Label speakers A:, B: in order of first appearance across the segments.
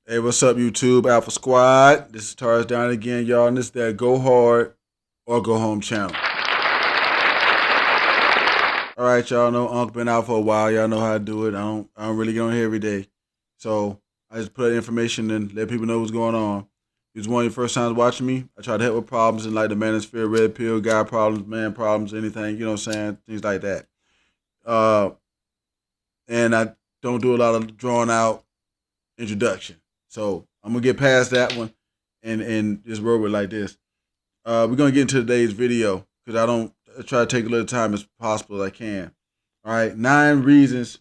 A: Hey, what's up, YouTube? Alpha Squad. This is Tars Down again, y'all. And this is that Go Hard or Go Home channel. All right, y'all know Unc been out for a while. Y'all know how to do it. I don't really get on here every day. So I just put information and let people know what's going on. If it's one of your first times watching me, I try to help with problems in like the manosphere, red pill, guy problems, man problems, anything, you know what I'm saying? Things like that. Uh, and I don't do a lot of drawn out introduction. So I'm gonna get past that one and just roll with like this. We're gonna get into today's video because I try to take a little time as possible as I can. All right, 9 reasons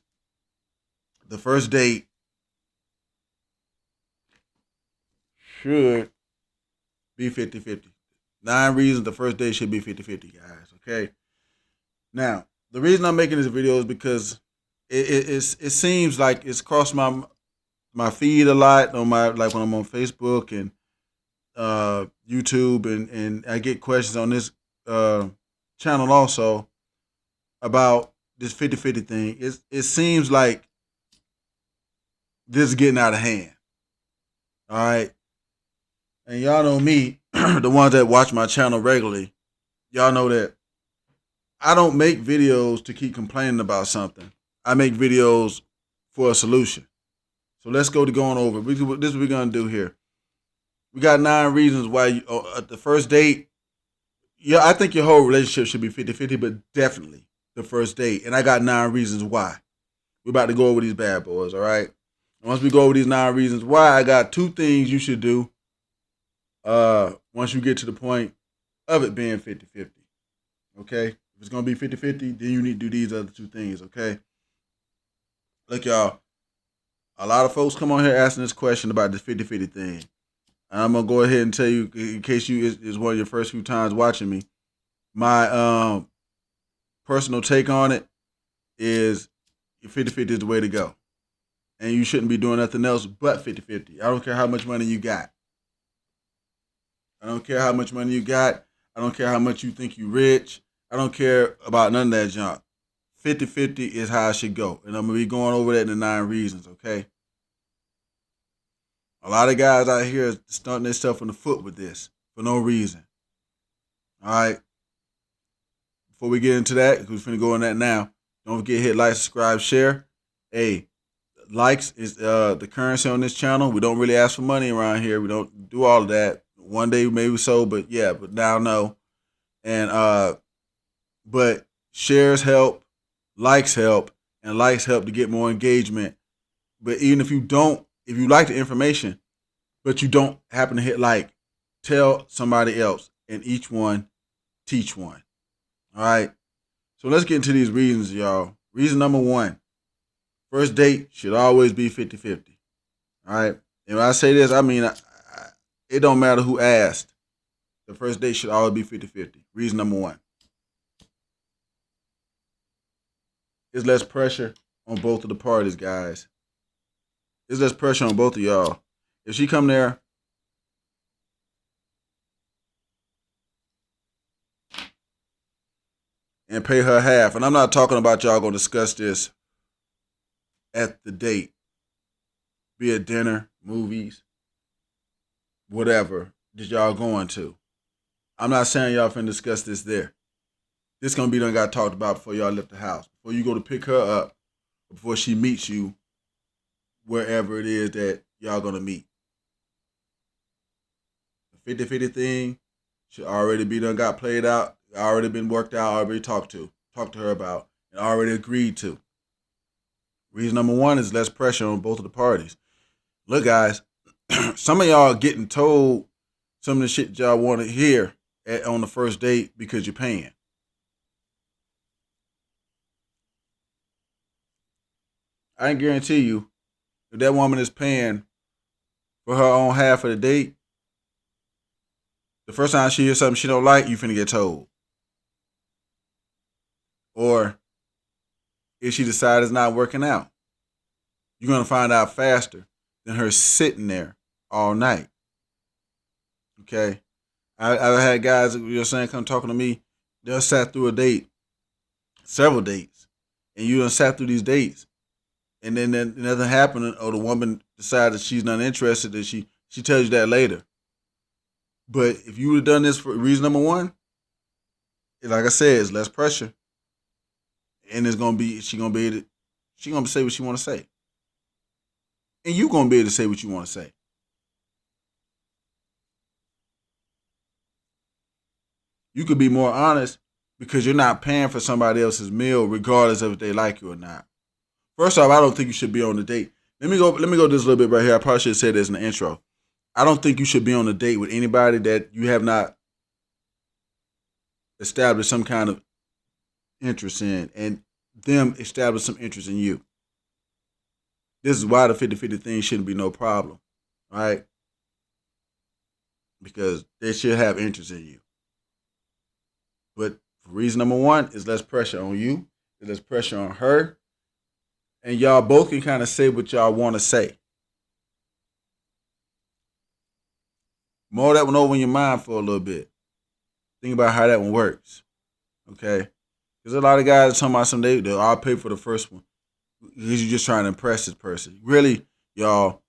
A: the first date should be 50-50. 9 reasons the first date should be 50-50, guys. Okay. Now, the reason I'm making this video is because it seems like it's crossed my feed a lot on my like when I'm on Facebook and YouTube and I get questions on this channel also about this 50-50 thing. It seems like this is getting out of hand. All right. And y'all know me, the ones that watch my channel regularly, y'all know that I don't make videos to keep complaining about something. I make videos for a solution. So let's go to going over. This is what we're going to do here. We got 9 reasons why you, at the first date, yeah, I think your whole relationship should be 50-50, but definitely the first date. And I got 9 reasons why. We're about to go over these bad boys, all right? And once we go over these 9 reasons why, I got 2 things you should do once you get to the point of it being 50-50, okay? If it's going to be 50-50, then you need to do these other 2 things, okay? Look, y'all, a lot of folks come on here asking this question about this 50-50 thing. And I'm going to go ahead and tell you, in case you is one of your first few times watching me, my personal take on it is 50-50 is the way to go. And you shouldn't be doing nothing else but 50-50. I don't care how much money you got. I don't care how much money you got. I don't care how much you think you rich. I don't care about none of that junk. 50-50 is how it should go. And I'm going to be going over that in the 9 reasons, okay? A lot of guys out here stunting themselves in the foot with this for no reason. All right? Before we get into that, because we're finna go on that now, don't forget to hit like, subscribe, share. Hey, likes is the currency on this channel. We don't really ask for money around here. We don't do all of that. One day maybe so, but yeah, but now no. And but shares help, likes help, and likes help to get more engagement. But even if you don't, if you like the information, but you don't happen to hit like, tell somebody else, and each one teach one. All right. So let's get into these reasons, y'all. Reason number 1. First date should always be 50-50. All right. And when I say this, I mean, it don't matter who asked. The first date should always be 50-50. Reason number 1. There's less pressure on both of the parties, guys. There's less pressure on both of y'all. If she come there and pay her half, and I'm not talking about y'all gonna discuss this at the date, be it dinner, movies, whatever that y'all going to. I'm not saying y'all finna discuss this there. This gonna be done got talked about before y'all left the house. Before you go to pick her up, before she meets you wherever it is that y'all gonna meet. The 50-50 thing should already be done got played out, already been worked out, already talked to her about, and already agreed to. Reason number 1 is less pressure on both of the parties. Look, guys, some of y'all getting told some of the shit y'all want to hear on the first date because you're paying. I can guarantee you, if that woman is paying for her own half of the date, the first time she hears something she don't like, you finna get told. Or if she decides it's not working out, you're gonna find out faster than her sitting there all night. Okay, I've had guys, you're saying, come talking to me. They'll sat through a date, several dates, and you done sat through these dates, and then nothing happened, or the woman decides that she's not interested, then she tells you that later. But if you would have done this for reason number one, like I said, it's less pressure, and it's gonna be she gonna say what she want to say, and you gonna be able to say what you want to say. You could be more honest because you're not paying for somebody else's meal, regardless of if they like you or not. First off, I don't think you should be on the date. Let me go. Let me go this little bit right here. I probably should have said this in the intro. I don't think you should be on a date with anybody that you have not established some kind of interest in, and them establish some interest in you. This is why the 50-50 thing shouldn't be no problem, right? Because they should have interest in you. But for reason number one is less pressure on you, there's less pressure on her, and y'all both can kind of say what y'all want to say. Mull that one over in your mind for a little bit. Think about how that one works. Okay? There's a lot of guys talking about they'll all pay for the first one because you're just trying to impress this person. Really, y'all.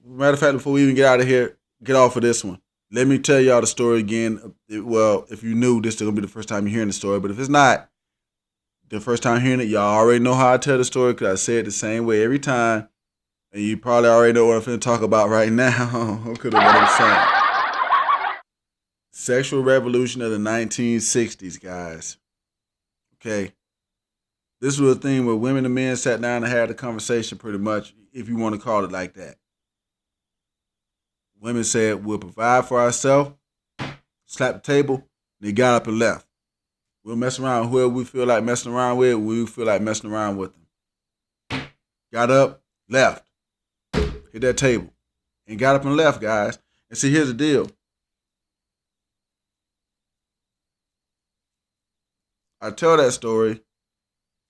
A: Matter of fact, before we even get out of here, get off of this one. Let me tell y'all the story again. Well, if you knew, this is going to be the first time you're hearing the story. But if it's not the first time hearing it, y'all already know how I tell the story because I say it the same way every time. And you probably already know what I'm finna talk about right now. Because of what I'm saying. Sexual revolution of the 1960s, guys. Okay. This was a thing where women and men sat down and had a conversation pretty much, if you want to call it like that. Women said, we'll provide for ourselves, slap the table, they got up and left. We'll mess around with whoever we feel like messing around with, we feel like messing around with them. Got up, left, hit that table, and got up and left, guys. And see, here's the deal. I tell that story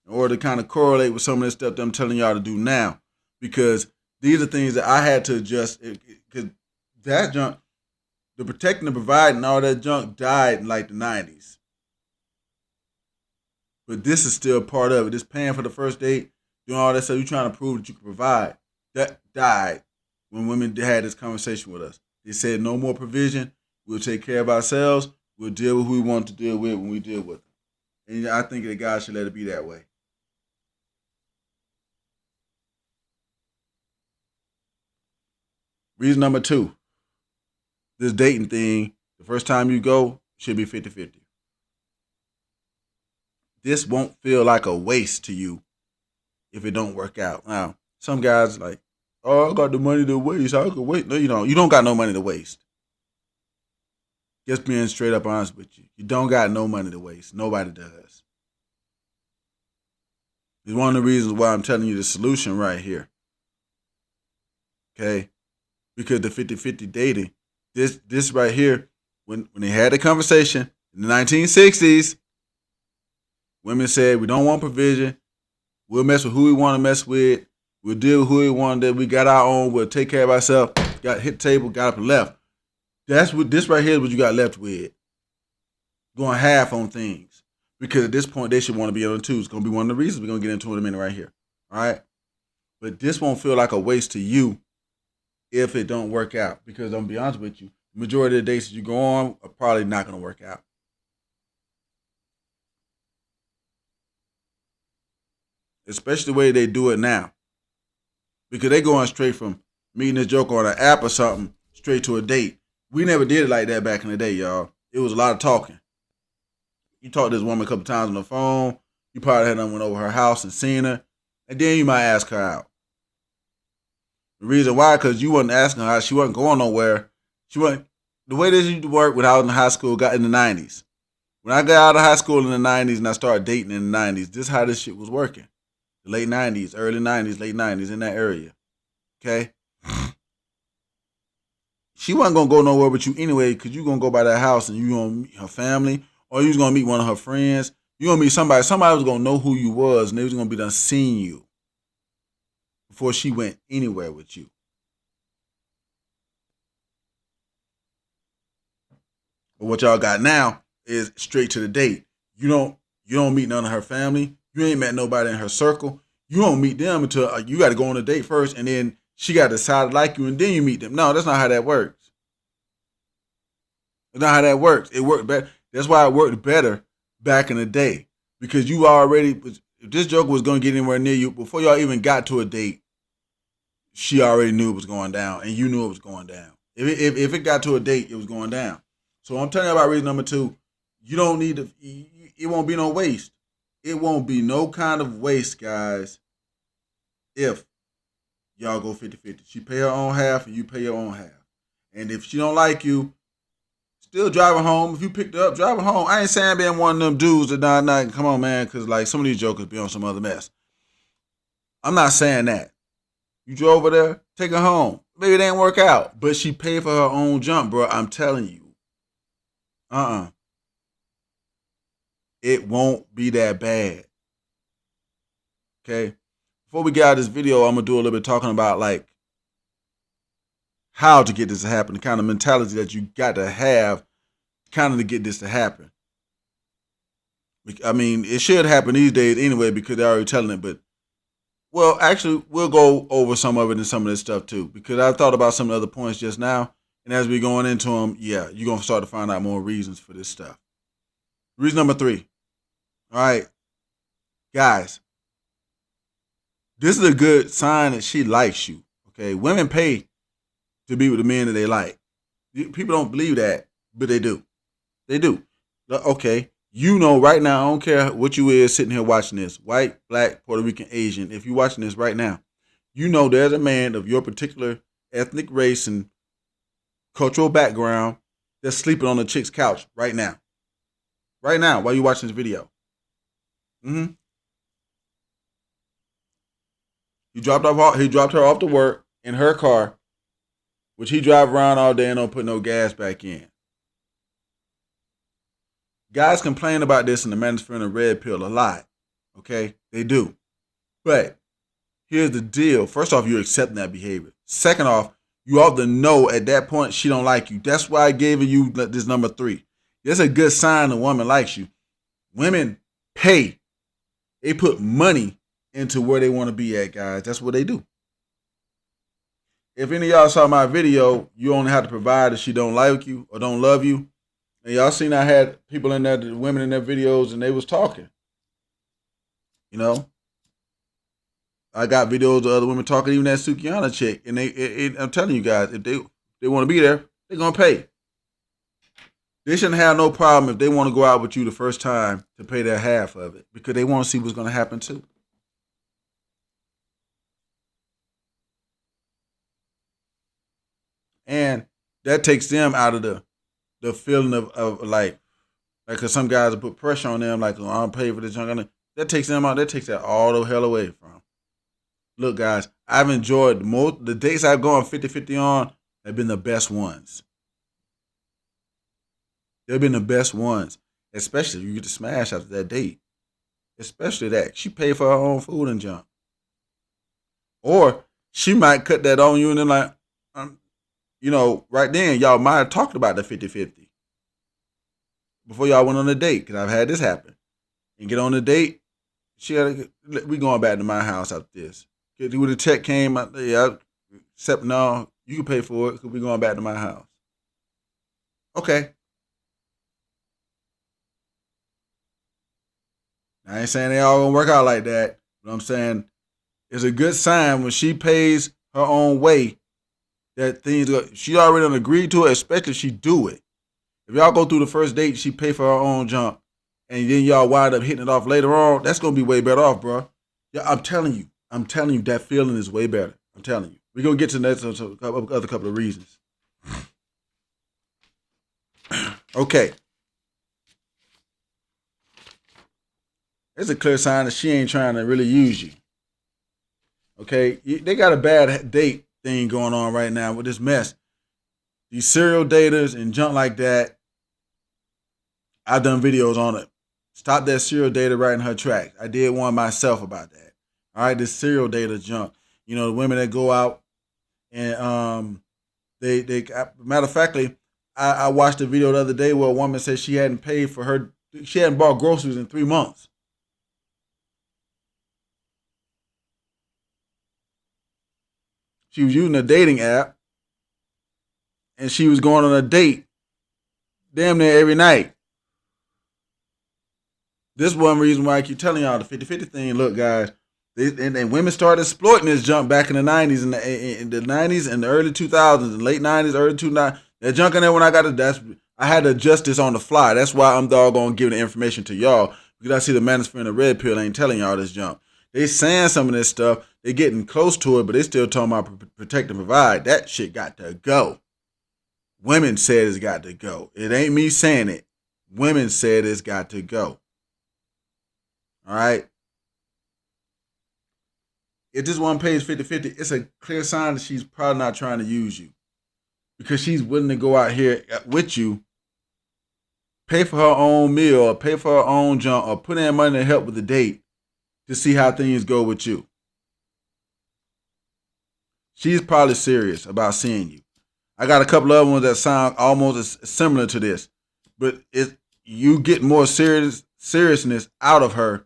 A: in order to kind of correlate with some of the stuff that I'm telling y'all to do now, because these are things that I had to adjust, because that junk, the protecting, the providing, all that junk died in like the 90s. But this is still part of it. This paying for the first date, doing all that stuff, you trying to prove that you can provide. That died when women had this conversation with us. They said no more provision. We'll take care of ourselves. We'll deal with who we want to deal with when we deal with them. And I think that God should let it be that way. Reason number two, this dating thing, the first time you go, should be 50-50. This won't feel like a waste to you if it don't work out. Now, some guys like, oh, I got the money to waste. I could wait. No, you don't. You don't got no money to waste. Just being straight up honest with you. You don't got no money to waste. Nobody does. It's one of the reasons why I'm telling you the solution right here. Okay? Because the 50-50 dating, this right here, when they had the conversation in the 1960s, women said, we don't want provision. We'll mess with who we want to mess with. We'll deal with who we want. That we got our own. We'll take care of ourselves. Got hit the table, got up and left. That's what this right here is what you got left with. Going half on things. Because at this point, they should want to be on two. It's going to be one of the reasons we're going to get into in a minute right here. All right? But this won't feel like a waste to you if it don't work out. Because I'm going to be honest with you, the majority of the dates that you go on are probably not going to work out. Especially the way they do it now. Because they going straight from meeting this joker on an app or something straight to a date. We never did it like that back in the day, y'all. It was a lot of talking. You talked to this woman a couple times on the phone. You probably had went over her house and seen her. And then you might ask her out. The reason why, because you wasn't asking her out. She wasn't going nowhere. She wasn't. The way this used to work when I was in high school got in the 90s. When I got out of high school in the 90s and I started dating in the 90s, this is how this shit was working. The late 90s, early 90s, late 90s, in that area. Okay? She wasn't going to go nowhere with you anyway because you're going to go by that house and you're going to meet her family or you was going to meet one of her friends. You're going to meet somebody. Somebody was going to know who you was and they was going to be done seeing you before she went anywhere with you. But what y'all got now is straight to the date. You don't meet none of her family. You ain't met nobody in her circle. You don't meet them until you got to go on a date first, and then she got to decide to like you, and then you meet them. No, that's not how that works. That's not how that works. It worked better. That's why it worked better back in the day, because you already, if this joker was going to get anywhere near you before y'all even got to a date, she already knew it was going down, and you knew it was going down. If it got to a date, it was going down. So I'm telling you about reason number 2. You don't need to. It won't be no waste. It won't be no kind of waste, guys, if y'all go 50-50. She pay her own half and you pay your own half. And if she don't like you, still drive her home. If you picked her up, drive her home. I ain't saying being one of them dudes that not come on, man, because like some of these jokers be on some other mess. I'm not saying that. You drove her there, take her home. Maybe it didn't work out, but she paid for her own jump, bro. I'm telling you. It won't be that bad. Okay? Before we get out of this video, I'm going to do a little bit talking about like how to get this to happen, the kind of mentality that you got to have kind of to get this to happen. I mean, it should happen these days anyway because they're already telling it, but well, actually, we'll go over some of it and some of this stuff too, because I thought about some of the other points just now, and as we're going into them, yeah, you're going to start to find out more reasons for this stuff. Reason number 3. All right, guys, this is a good sign that she likes you, okay? Women pay to be with the men that they like. People don't believe that, but they do. They do. Okay, you know right now, I don't care what you is sitting here watching this, white, black, Puerto Rican, Asian, if you're watching this right now, you know there's a man of your particular ethnic race and cultural background that's sleeping on a chick's couch right now. Right now, while you're watching this video. He dropped her off to work in her car, which he drive around all day and don't put no gas back in. Guys complain about this in the Manosphere and the Red Pill a lot. Okay? They do. But here's the deal. First off, you're accepting that behavior. Second off, you ought to know at that point she don't like you. That's why I gave you this number 3. That's a good sign a woman likes you. Women pay. They put money into where they want to be at, guys. That's what they do. If any of y'all saw my video, you only have to provide if she don't like you or don't love you. And y'all seen I had people in there, the women in their videos, and they was talking. You know? I got videos of other women talking, even that Sukihana chick. And I'm telling you guys, if they want to be there, they're going to pay. They shouldn't have no problem if they want to go out with you the first time to pay their half of it, because they want to see what's going to happen too. And that takes them out of the feeling of like, cause some guys will put pressure on them, like, oh, I'm paying for this junk. That takes them out. That takes that all the hell away from. Look, guys, I've enjoyed the dates I've gone 50-50 on have been the best ones. They've been the best ones, especially if you get to smash after that date. Especially that. She paid for her own food and junk. Or she might cut that on you and then like, you know, right then, y'all might have talked about the 50-50 before y'all went on a date, because I've had this happen. And get on a date, we going back to my house after this. When the check came, yeah, except no, you can pay for it because we going back to my house. Okay. I ain't saying they all gonna work out like that, but I'm saying it's a good sign when she pays her own way that things go. She already done agreed to it, especially if she do it. If y'all go through the first date, she pay for her own junk, and then y'all wind up hitting it off later on, that's gonna be way better off, bro. Yeah, I'm telling you, that feeling is way better. I'm telling you. We're gonna get to the next other couple of reasons. Okay. It's a clear sign that she ain't trying to really use you. Okay, they got a bad date thing going on right now with this mess. These serial daters and junk like that. I've done videos on it. Stop that serial dater right in her tracks. I did one myself about that. All right, this serial dater junk. You know, the women that go out and they matter of factly, I watched a video the other day where a woman said she hadn't bought groceries in 3 months. She was using a dating app, and she was going on a date damn near every night. This is one reason why I keep telling y'all the 50-50 thing. Look, guys, and women started exploiting this junk back in the 90s and the 90s and the early 2000s and late 90s, early 2000s. That junk in there when I got it, I had to adjust this on the fly. That's why I'm doggone giving the information to y'all, because I see the manosphere and the red pill ain't telling y'all this junk. They saying some of this stuff. They getting close to it, but they still talking about protect and provide. That shit got to go. Women said it's got to go. It ain't me saying it. Women said it's got to go. All right. If this one pays 50-50, it's a clear sign that she's probably not trying to use you, because she's willing to go out here with you, pay for her own meal, or pay for her own junk, or put in money to help with the date to see how things go with you. She's probably serious about seeing you. I got a couple other ones that sound almost as similar to this, but you get more seriousness out of her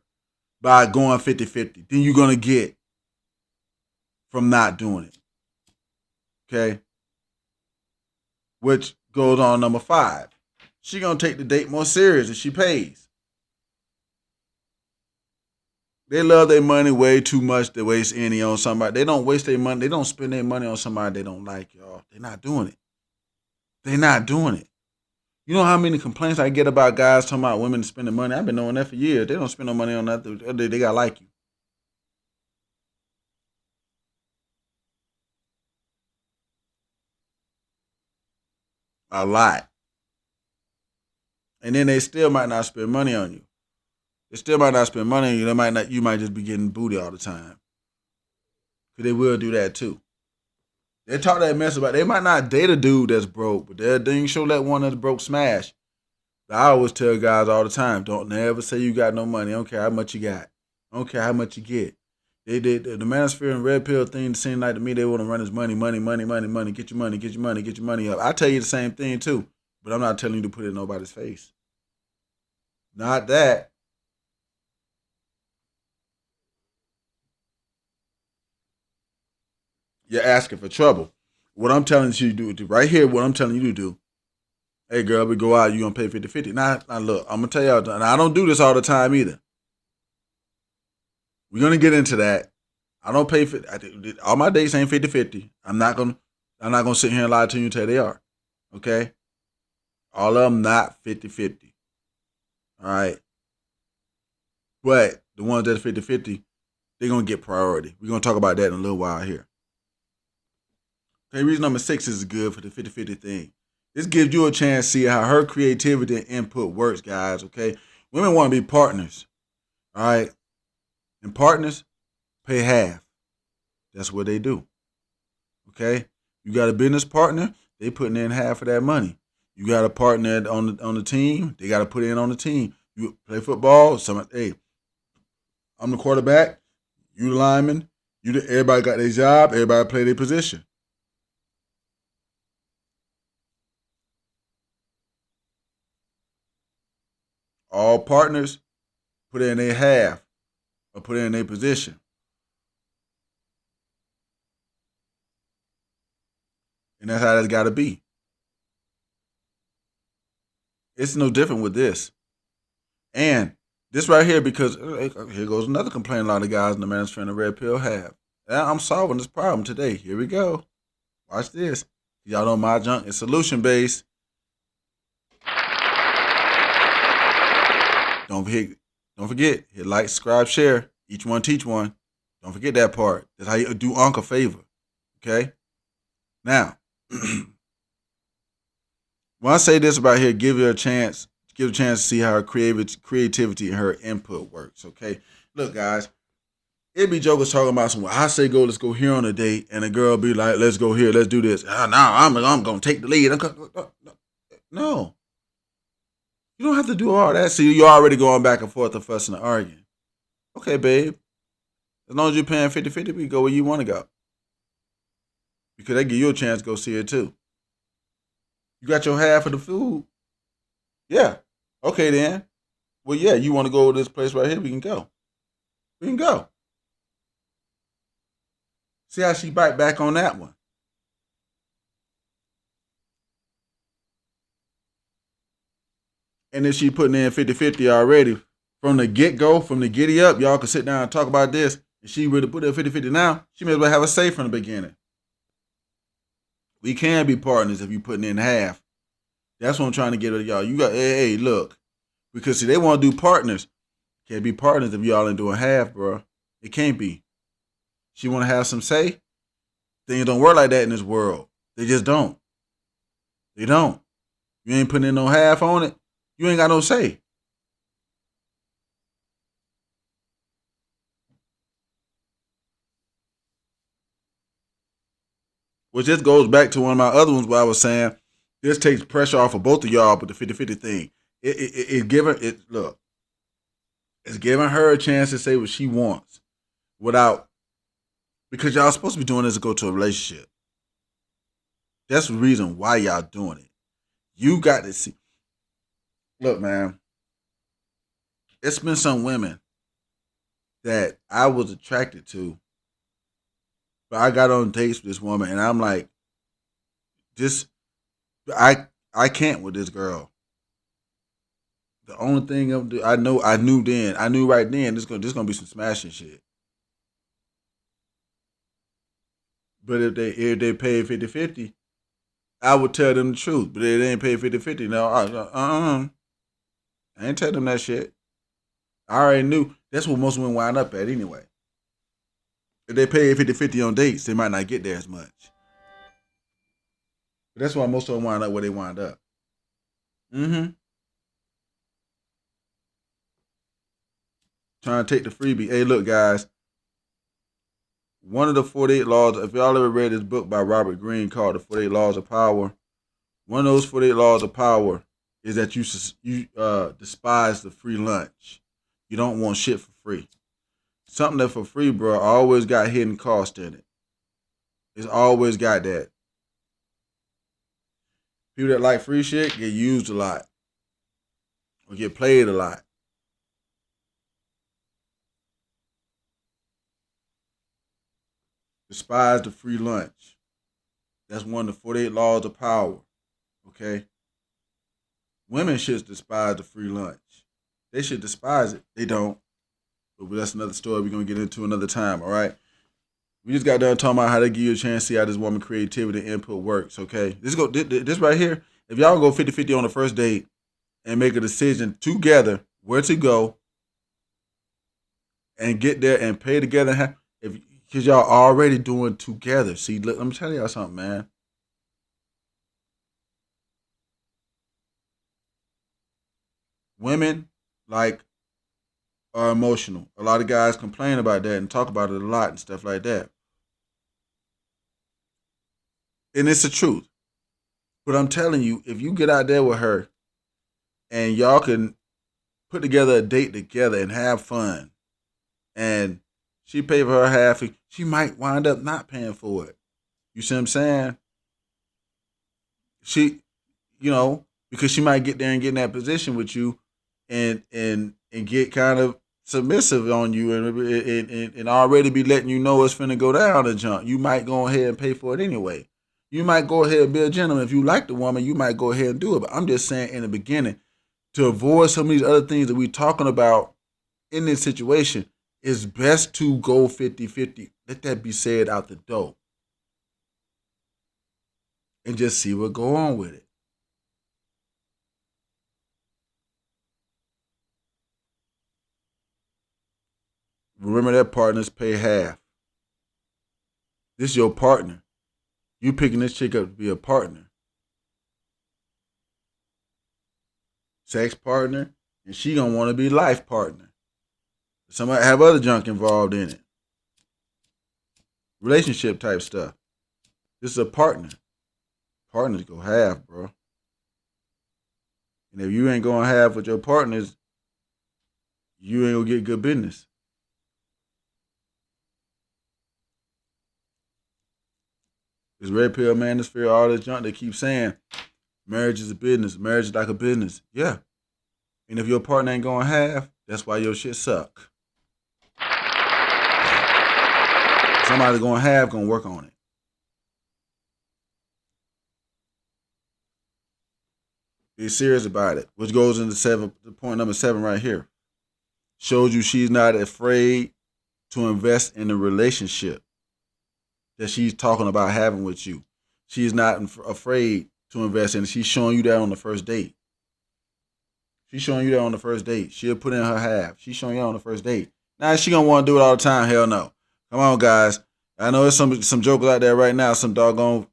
A: by going 50-50 than you're going to get from not doing it. Okay? Which goes on number 5. She going to take the date more serious if she pays. They love their money way too much to waste any on somebody. They don't waste their money. They don't spend their money on somebody they don't like, y'all. They're not doing it. They're not doing it. You know how many complaints I get about guys talking about women spending money? I've been knowing that for years. They don't spend no money on nothing. They got to like you. A lot. And then they still might not spend money on you. They still might not spend money on you. They might not. You might just be getting booty all the time. Because they will do that too. They talk that mess about. They might not date a dude that's broke, but they'll dang sure let one that's broke smash. But I always tell guys all the time, don't never say you got no money. I don't care how much you got. I don't care how much you get. The manosphere and red pill thing seem like to me they want to run as money. Get your money up. I tell you the same thing too, but I'm not telling you to put it in nobody's face. Not that. You're asking for trouble. What I'm telling you to do right here, what I'm telling you to do. Hey girl, we go out, you gonna pay 50-50. Now look, I'm gonna tell y'all, and I don't do this all the time either. We're gonna get into that. I don't pay for all my dates ain't 50-50. I'm not gonna sit here and lie to you and tell they are. Okay? All of them not 50-50. All right. But the ones that are 50-50, they're gonna get priority. We're gonna talk about that in a little while here. Okay, reason number 6 is good for the 50-50 thing. This gives you a chance to see how her creativity and input works, guys, okay? Women want to be partners, all right? And partners pay half. That's what they do, okay? You got a business partner, they putting in half of that money. You got a partner on the team, they got to put in on the team. You play football, hey, I'm the quarterback, you the lineman, everybody got their job, everybody play their position. All partners put in their half or put in their position. And that's how that's got to be. It's no different with this. And this right here, because here goes another complaint a lot of guys in the manosphere and the red pill have. And I'm solving this problem today. Here we go. Watch this. Y'all know my junk is solution based. Don't forget, hit like, subscribe, share. Each one teach one. Don't forget that part. That's how you do Unc a favor. Okay? Now, when I say this about here, give a chance to see how her creativity and her input works. Okay? Look, guys, it be jokers talking about some. I say go, let's go here on a date, and the girl be like, let's go here, let's do this. I'm gonna take the lead. No. You don't have to do all that. See, you're already going back and forth and fussing and arguing. Okay, babe. As long as you're paying 50-50, we go where you want to go. Because they give you a chance to go see it too. You got your half of the food? Yeah. Okay, then. Well, yeah, you want to go to this place right here? We can go. We can go. See how she bite back on that one. And then she putting in 50-50 already. From the get-go, from the giddy up, y'all can sit down and talk about this. And she really put in 50-50 now, she may as well have a say from the beginning. We can be partners if you putting in half. That's what I'm trying to get at y'all. You got, hey, look. Because see, they want to do partners. Can't be partners if y'all ain't doing half, bro. It can't be. She want to have some say. Things don't work like that in this world. They just don't. They don't. You ain't putting in no half on it. You ain't got no say. Which just goes back to one of my other ones where I was saying this takes pressure off of both of y'all with the 50-50 thing. It giving it look. It's giving her a chance to say what she wants without, because y'all supposed to be doing this to go to a relationship. That's the reason why y'all doing it. You got to see. Look, man, it's been some women that I was attracted to, but I got on dates with this woman, and I'm like, this, I can't with this girl. The only thing I knew right then, this gonna be some smashing shit. But if they pay 50-50, I would tell them the truth. But if they ain't pay 50-50, no, I ain't tell them that shit. I already knew. That's what most women wind up at anyway. If they pay 50-50 on dates, they might not get there as much. But that's why most of them wind up where they wind up. Mm-hmm. Trying to take the freebie. Hey, look, guys. One of the 48 laws, if y'all ever read this book by Robert Greene called The 48 Laws of Power, one of those 48 laws of power is that you despise the free lunch. You don't want shit for free. Something that for free, bro, always got hidden cost in it. It's always got that. People that like free shit get used a lot or get played a lot. Despise the free lunch. That's one of the 48 laws of power. Okay? Women should despise the free lunch. They should despise it. They don't. But that's another story we're going to get into another time, all right? We just got done talking about how they give you a chance to see how this woman creativity and input works, okay? This right here, if y'all go 50-50 on the first date and make a decision together where to go and get there and pay together, because y'all already doing together. See, look, let me tell y'all something, man. Women, like, are emotional. A lot of guys complain about that and talk about it a lot and stuff like that. And it's the truth. But I'm telling you, if you get out there with her and y'all can put together a date together and have fun, and she pay for her half, she might wind up not paying for it. You see what I'm saying? She, because she might get there and get in that position with you and get kind of submissive on you and already be letting you know it's finna go down a jump. You might go ahead and pay for it anyway. You might go ahead and be a gentleman. If you like the woman, you might go ahead and do it. But I'm just saying in the beginning, to avoid some of these other things that we're talking about in this situation, it's best to go 50-50. Let that be said out the door. And just see what go on with it. Remember that partners pay half. This is your partner. You picking this chick up to be a partner. Sex partner, and she gonna want to be life partner. Somebody have other junk involved in it. Relationship type stuff. This is a partner. Partners go half, bro. And if you ain't going half with your partners, you ain't gonna get good business. This red pill manosphere, all this junk, they keep saying marriage is a business. Marriage is like a business. Yeah. And if your partner ain't going half, that's why your shit suck. Somebody gonna work on it. Be serious about it. Which goes into point number 7 right here. Shows you she's not afraid to invest in a relationship that she's talking about having with you. She's not afraid to invest in it. She's showing you that on the first date. She's showing you that on the first date. She'll put in her half. She's showing you that on the first date. Now, is she going to want to do it all the time? Hell no. Come on, guys. I know there's some jokers out there right now, some doggone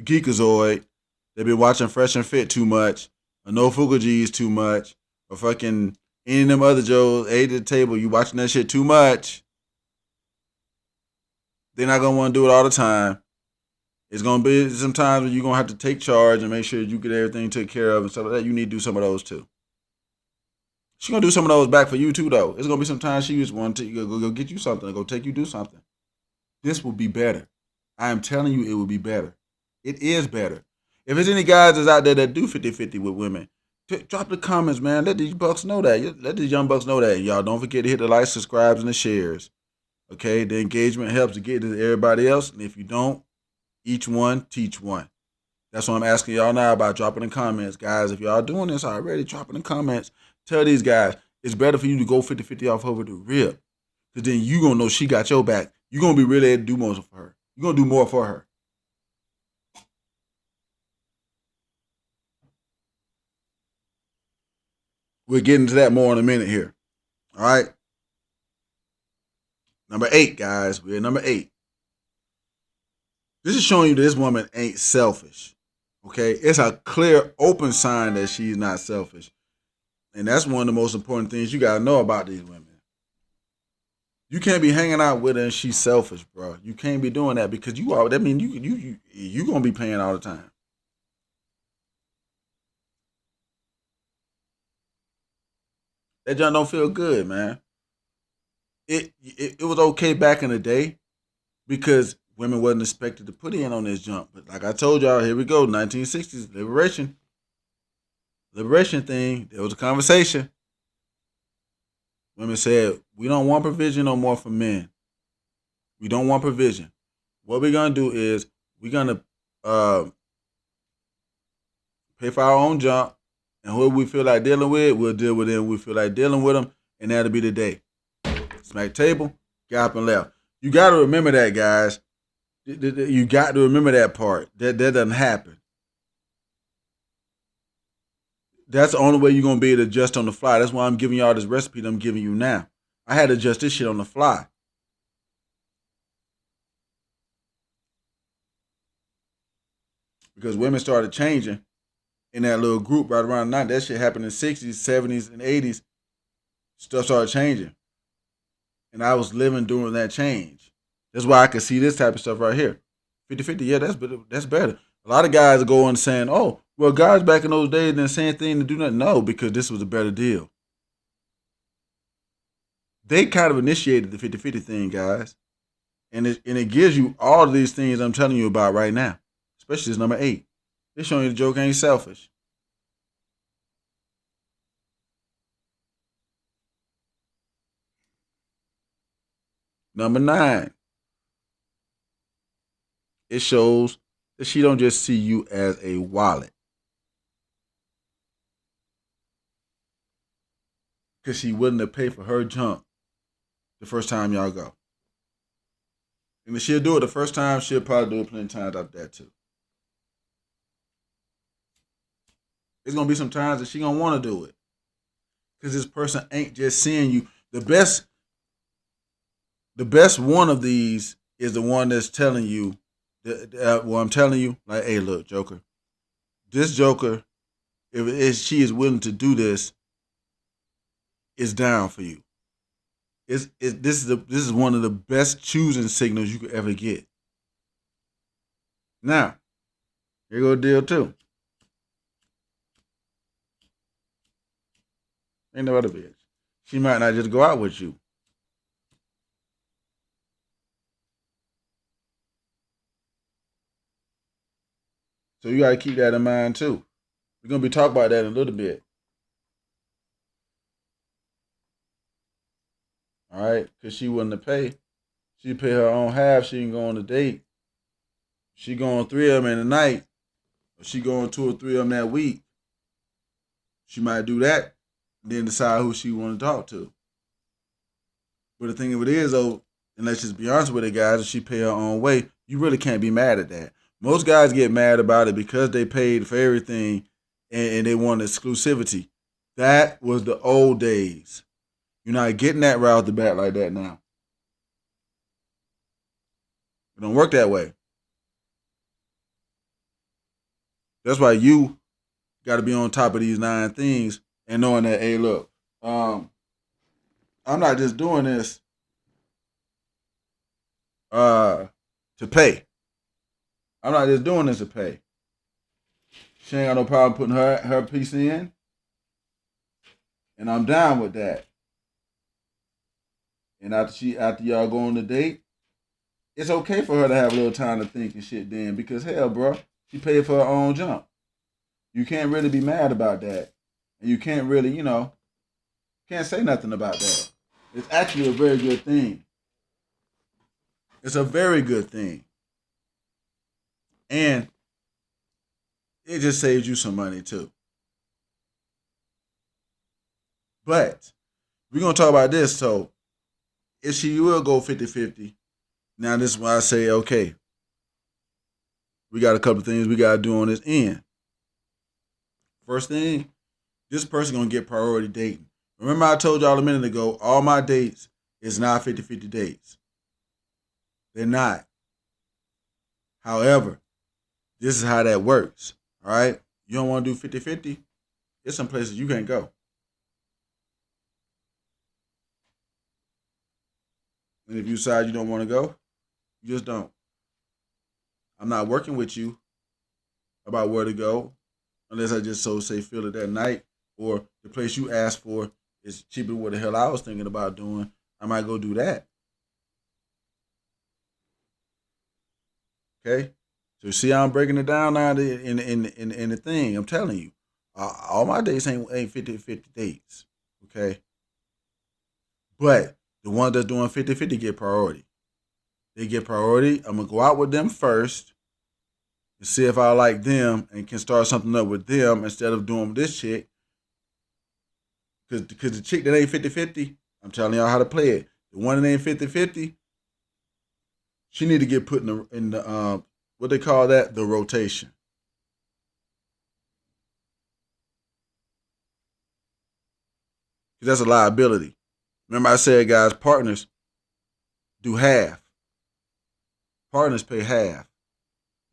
A: geekazoid. They've been watching Fresh and Fit too much, or No Fugagees too much, or fucking any of them other Joes, A to the table. You watching that shit too much. They're not going to want to do it all the time. It's going to be some times when you're going to have to take charge and make sure you get everything taken care of and stuff like that. You need to do some of those too. She's going to do some of those back for you too, though. It's going to be some times she just want to go get you something, go take you do something. This will be better. I am telling you, it will be better. It is better. If there's any guys that's out there that do 50-50 with women, drop the comments, man. Let these bucks know that. Let these young bucks know that. Y'all don't forget to hit the likes, subscribes, and the shares. Okay? The engagement helps to get to everybody else. And if you don't, each one, teach one. That's what I'm asking y'all now about. Dropping in the comments. Guys, if y'all doing this already, drop in the comments. Tell these guys, it's better for you to go 50-50 off over the rip. Because then you going to know she got your back. You're going to be really able to do more for her. You're going to do more for her. We'll get into that more in a minute here. All right. Number 8, guys. We're at number 8. This is showing you this woman ain't selfish. Okay. It's a clear, open sign that she's not selfish. And that's one of the most important things you got to know about these women. You can't be hanging out with her and she's selfish, bro. You can't be doing that because you are. That means you going to be paying all the time. That junk don't feel good, man. It was okay back in the day because women wasn't expected to put in on this jump. But like I told y'all, here we go, 1960s liberation thing. There was a conversation. Women said, we don't want provision no more for men. We don't want provision. What we're gonna do is we're gonna pay for our own jump, and whoever we feel like dealing with, we'll deal with them. We feel like dealing with them, and that'll be the day. Smack table, got up and left. You got to remember that, guys. You got to remember that part. That doesn't happen. That's the only way you're going to be able to adjust on the fly. That's why I'm giving y'all this recipe that I'm giving you now. I had to adjust this shit on the fly. Because women started changing in that little group right around the 90s. That shit happened in the 60s, 70s, and 80s. Stuff started changing. And I was living during that change. That's why I could see this type of stuff right here. 50-50, yeah, that's better. A lot of guys are going saying, oh, well, guys back in those days didn't say anything to do nothing. No, because this was a better deal. They kind of initiated the 50-50 thing, guys. And it gives you all of these things I'm telling you about right now. Especially this number 8. It's showing you the joke ain't selfish. Number 9. It shows that she don't just see you as a wallet. Because she willing to pay for her junk the first time y'all go. And if she'll do it the first time, she'll probably do it plenty of times after that too. It's going to be some times that she going to want to do it. Because this person ain't just seeing you. The best one of these is the one that's telling you, well, I'm telling you, like, hey, look, Joker, this Joker, if she is willing to do this, is down for you. This is one of the best choosing signals you could ever get. Now, here go deal 2. Ain't no other bitch. She might not just go out with you. So you got to keep that in mind too. We're going to be talking about that in a little bit. All right? Because she willing to pay She pay her own half. She can go on a date. She go on 3 of them in a night. Or she go on 2 or 3 of them that week. She might do that, then decide who she want to talk to. But the thing of it is, though, and let's just be honest with it, guys, if she pay her own way, you really can't be mad at that. Most guys get mad about it because they paid for everything and they want exclusivity. That was the old days. You're not getting that right off the bat like that now. It don't work that way. That's why you got to be on top of these 9 things and knowing that, hey, look, I'm not just doing this to pay. I'm not just doing this to pay. She ain't got no problem putting her piece in, and I'm down with that. And after y'all go on the date, it's okay for her to have a little time to think and shit then, because hell, bro, she paid for her own jump. You can't really be mad about that, and you can't really, can't say nothing about that. It's actually a very good thing. It's a very good thing, and it just saves you some money too. But we're gonna talk about this. So if she will go 50-50, now this is why I say, okay, we got a couple of things we gotta do on this end. First thing, this person gonna get priority dating. Remember I told y'all a minute ago, all my dates is not 50-50 dates. They're not. However, this is how that works. All right? You don't want to do 50-50? There's some places you can't go. And if you decide you don't want to go, you just don't. I'm not working with you about where to go unless I just feel it that night, or the place you asked for is cheaper than what the hell I was thinking about doing. I might go do that. Okay? So see how I'm breaking it down now in the thing. I'm telling you. All my dates ain't 50-50 dates. Okay? But the ones that's doing 50-50 get priority. They get priority. I'm going to go out with them first and see if I like them and can start something up with them instead of doing this chick. Because the chick that ain't 50-50, I'm telling y'all how to play it. The one that ain't 50-50, she need to get put in the what they call that? The rotation. Because that's a liability. Remember I said, guys, partners do half. Partners pay half,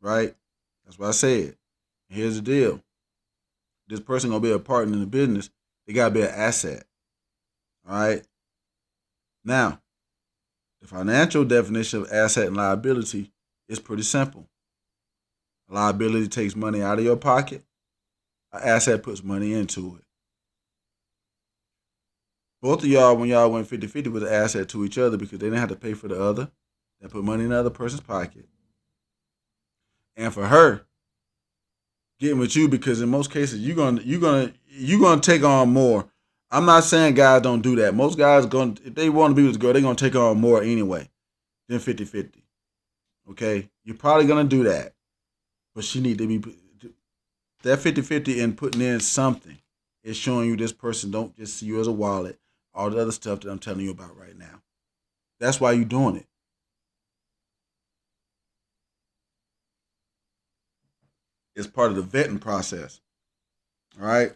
A: right? That's what I said. Here's the deal. This person gonna be a partner in the business. They gotta be an asset. All right. Now, the financial definition of asset and liability is pretty simple. A liability takes money out of your pocket. An asset puts money into it. Both of y'all, when y'all went 50-50, was an asset to each other because they didn't have to pay for the other. They put money in the other person's pocket. And for her, getting with you, because in most cases you're gonna take on more. I'm not saying guys don't do that. Most guys if they want to be with this girl, they're gonna take on more anyway than 50-50. Okay? You're probably gonna do that. But she need to be that 50-50 and putting in something is showing you this person don't just see you as a wallet, all the other stuff that I'm telling you about right now. That's why you're doing it. It's part of the vetting process. All right.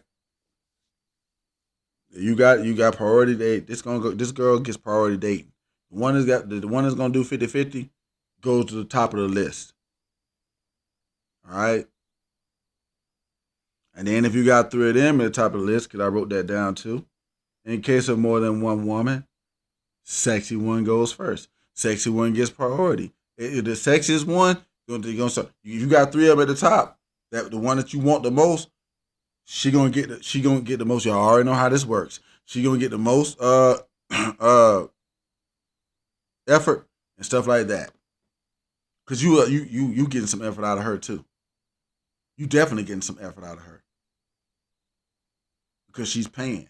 A: You got priority date. This girl gets priority dating. The one that's gonna do 50-50 goes to the top of the list. All right. And then if you got 3 of them at the top of the list, because I wrote that down too, in case of more than one woman, sexy one goes first. Sexy one gets priority. The sexiest one, gonna start. You got 3 of them at the top. That the one that you want the most, she gonna get the most. Y'all already know how this works. She gonna get the most effort and stuff like that. Cause you getting some effort out of her too. You definitely getting some effort out of her because she's paying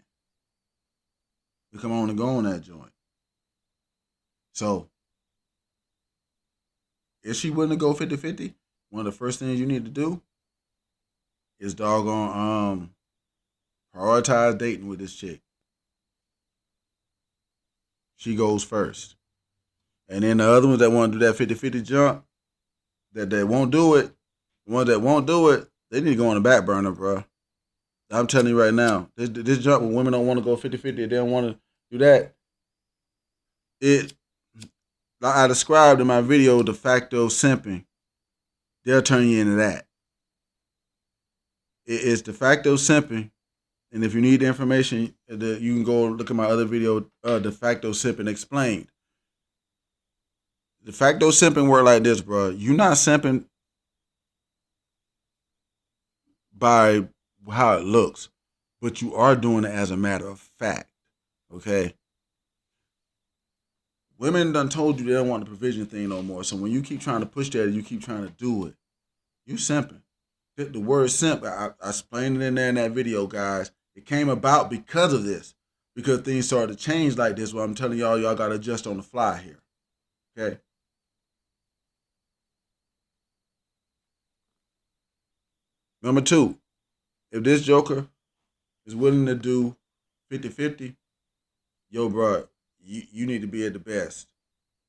A: to come on and go on that joint. So Is she willing to go 50-50? One of the first things you need to do is doggone prioritize dating with this chick. She goes first. And then the other ones that want to do that 50-50 jump, that won't do it, the ones that won't do it, they need to go on the back burner, bro. I'm telling you right now, this jump when women don't want to go 50-50, they don't want to do that. It, like I described in my video, de facto simping, they'll turn you into that. It's de facto simping. And if you need the information, you can go look at my other video, de facto simping explained. De facto simping work like this, bro. You're not simping by how it looks, but you are doing it as a matter of fact. Okay? Women done told you they don't want the provision thing no more. So when you keep trying to push that, you keep trying to do it, you simping. The word simp, I explained it in there in that video, guys. It came about because of this. Because things started to change like this. Well, I'm telling y'all got to adjust on the fly here. Okay? Number two, if this joker is willing to do 50-50, yo, bro, you need to be at the best.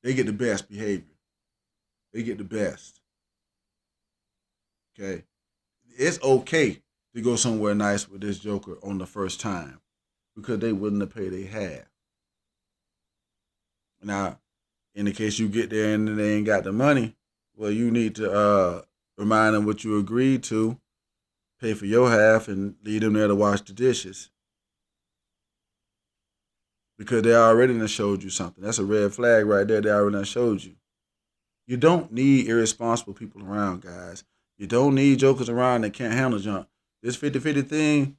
A: They get the best behavior. They get the best. Okay? It's okay to go somewhere nice with this joker on the first time because they willing to pay they half. Now, in the case you get there and they ain't got the money, well, you need to remind them what you agreed to, pay for your half, and leave them there to wash the dishes. Because they already done showed you something. That's a red flag right there. They already done showed you. You don't need irresponsible people around, guys. You don't need jokers around that can't handle junk. This 50-50 thing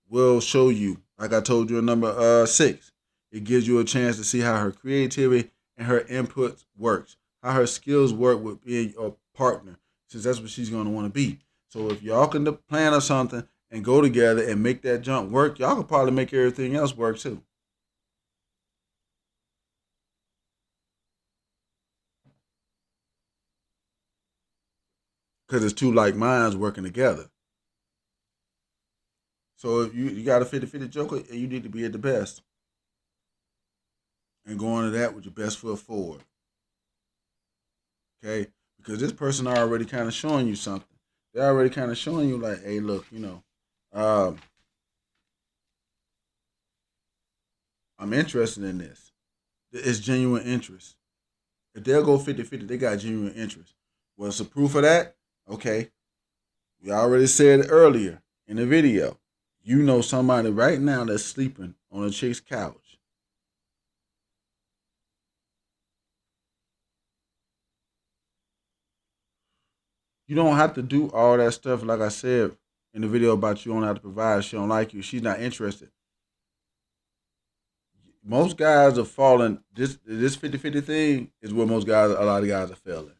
A: will show you, like I told you in number 6. It gives you a chance to see how her creativity and her input works, how her skills work with being your partner, since that's what she's going to want to be. So if y'all can plan or something and go together and make that jump work, y'all can probably make everything else work too. Because it's two like minds working together. So if you got a 50-50 joker, you need to be at the best. And go into that with your best foot forward. Okay? Because this person already kind of showing you something. They're already kind of showing you like, hey, look, I'm interested in this. It's genuine interest. If they'll go 50-50, they got genuine interest. What's the proof of that? Okay. We already said earlier in the video. You know somebody right now that's sleeping on a chick's couch. You don't have to do all that stuff, like I said in the video about you don't have to provide. She don't like you. She's not interested. Most guys are falling. This 50-50 thing is where a lot of guys are failing.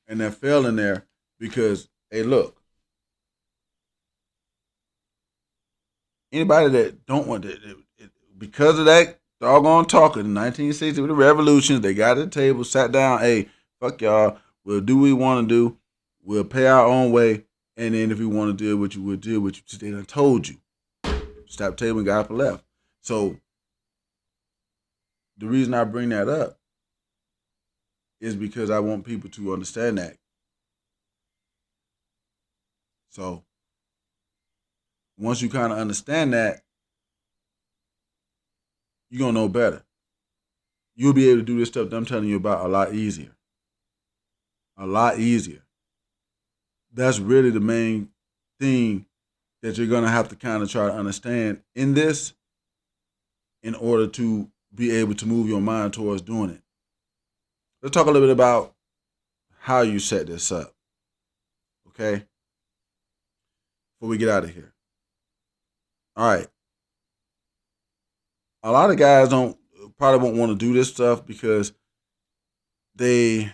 A: And they're failing there because, hey, look, anybody that don't want it, because of that doggone talking in 1960 with the revolutions, they got at the table, sat down, hey, fuck y'all, we'll do what we want to do, we'll pay our own way, and then if we want to deal with you, we'll deal with you. They done told you. Stop the table and got up and left. So the reason I bring that up is because I want people to understand that. So once you kind of understand that, you're going to know better. You'll be able to do this stuff that I'm telling you about a lot easier. A lot easier. That's really the main thing that you're going to have to kind of try to understand in this in order to be able to move your mind towards doing it. Let's talk a little bit about how you set this up. Okay? Before we get out of here. All right. A lot of guys probably won't want to do this stuff because they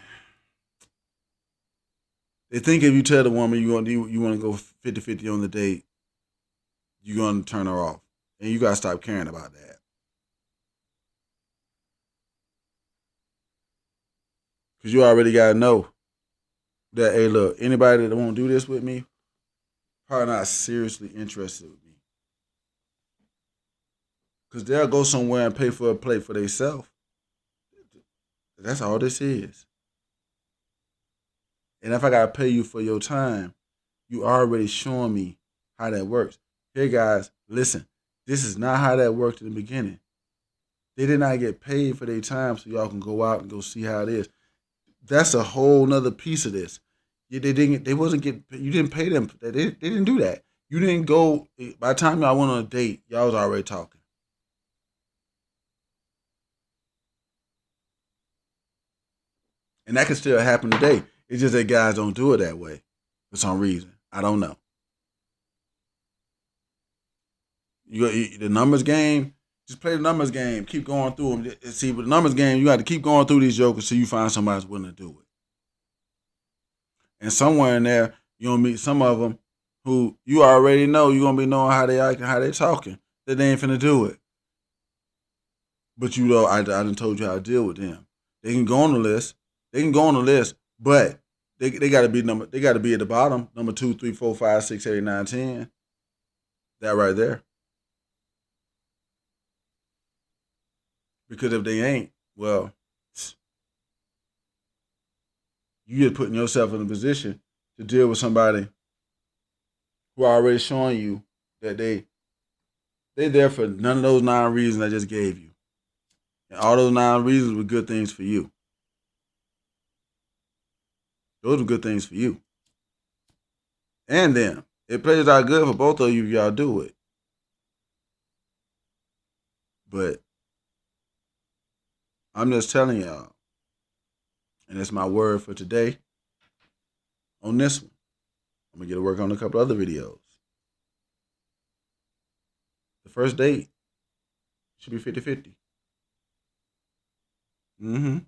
A: think if you tell the woman you want to go 50-50 on the date, you're going to turn her off. And you got to stop caring about that. Because you already got to know that, hey, look, anybody that won't do this with me, probably not seriously interested with me. Because they'll go somewhere and pay for a plate for themselves. That's all this is. And if I got to pay you for your time, you already showing me how that works. Hey, guys, listen. This is not how that worked in the beginning. They did not get paid for their time so y'all can go out and go see how it is. That's a whole nother piece of this. They didn't. They wasn't getting. You didn't pay them. They didn't do that. You didn't go. By the time y'all went on a date, y'all was already talking. And that can still happen today. It's just that guys don't do it that way for some reason. I don't know. The numbers game. Just play the numbers game. Keep going through them. See, with the numbers game, you got to keep going through these jokers till you find somebody that's willing to do it. And somewhere in there, you're gonna meet some of them who you already know you're gonna be knowing how they acting, how they talking. That they ain't finna do it. But you know, I done told you how to deal with them. They can go on the list. They can go on the list, but they gotta be they gotta be at the bottom, number 2, 3, 4, 5, 6, 7, 8, 9, 10. That right there. Because if they ain't, well, you just putting yourself in a position to deal with somebody who are already showing you that they there for none of those 9 reasons I just gave you. And all those 9 reasons were good things for you. Those are good things for you. And them. It plays out good for both of you if y'all do it. But I'm just telling y'all, and that's my word for today on this one. I'm going to get to work on a couple other videos. The first date should be 50-50. Mm-hmm.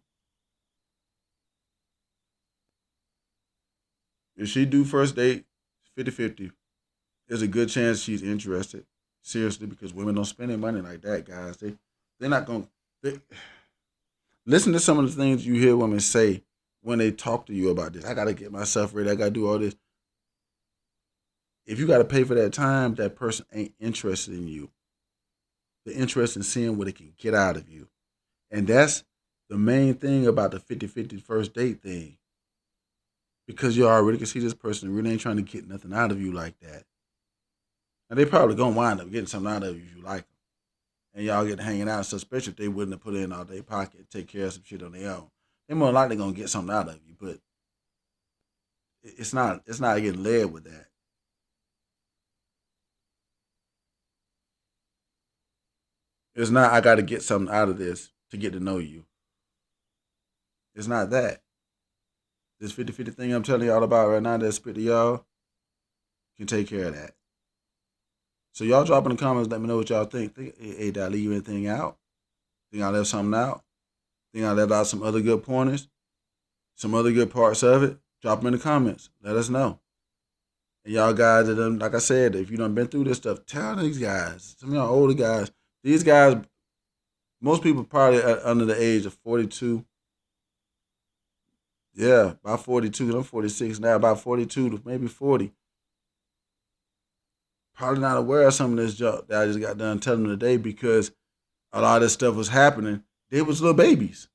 A: If she do first date 50-50, there's a good chance she's interested. Seriously, because women don't spend their money like that, guys. They're not going to... Listen to some of the things you hear women say when they talk to you about this. I got to get myself ready. I got to do all this. If you got to pay for that time, that person ain't interested in you. They're interested in seeing what they can get out of you. And that's the main thing about the 50-50 first date thing. Because you already can see this person really ain't trying to get nothing out of you like that. And they probably going to wind up getting something out of you if you like them. And y'all get hanging out, so especially if they willing to put it in all their pocket, take care of some shit on their own. They more likely going to get something out of you, but it's not getting led with that. It's not, I got to get something out of this to get to know you. It's not that. This 50-50 thing I'm telling y'all about right now that's spit to y'all can take care of that. So y'all drop in the comments, let me know what y'all think. Hey, did I leave anything out? Think I left something out? Think I left out some other good pointers? Some other good parts of it? Drop them in the comments. Let us know. And y'all guys that like I said, if you done been through this stuff, tell these guys. Some of y'all older guys. These guys, most people probably under the age of 42. Yeah, about 42. I'm 46 now. About 42 to maybe 40. Probably not aware of some of this junk that I just got done telling them today because a lot of this stuff was happening. They was little babies.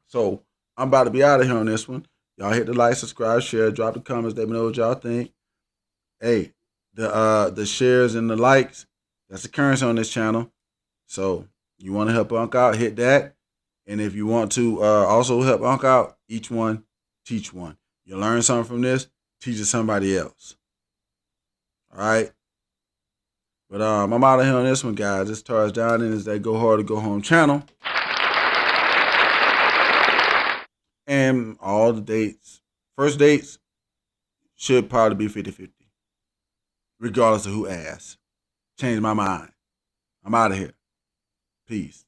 A: So I'm about to be out of here on this one. Y'all hit the like, subscribe, share, drop the comments, let me know what y'all think. Hey, the shares and the likes, that's the currency on this channel. So you want to help Unc out, hit that. And if you want to also help Unc out, each one, teach one. You learn something from this, teach it somebody else. All right? But I'm out of here on this one, guys. This Taurus Down in is that Go Hard or Go Home channel. And all the dates, first dates, should probably be 50-50. Regardless of who asks. Changed my mind. I'm out of here. Peace.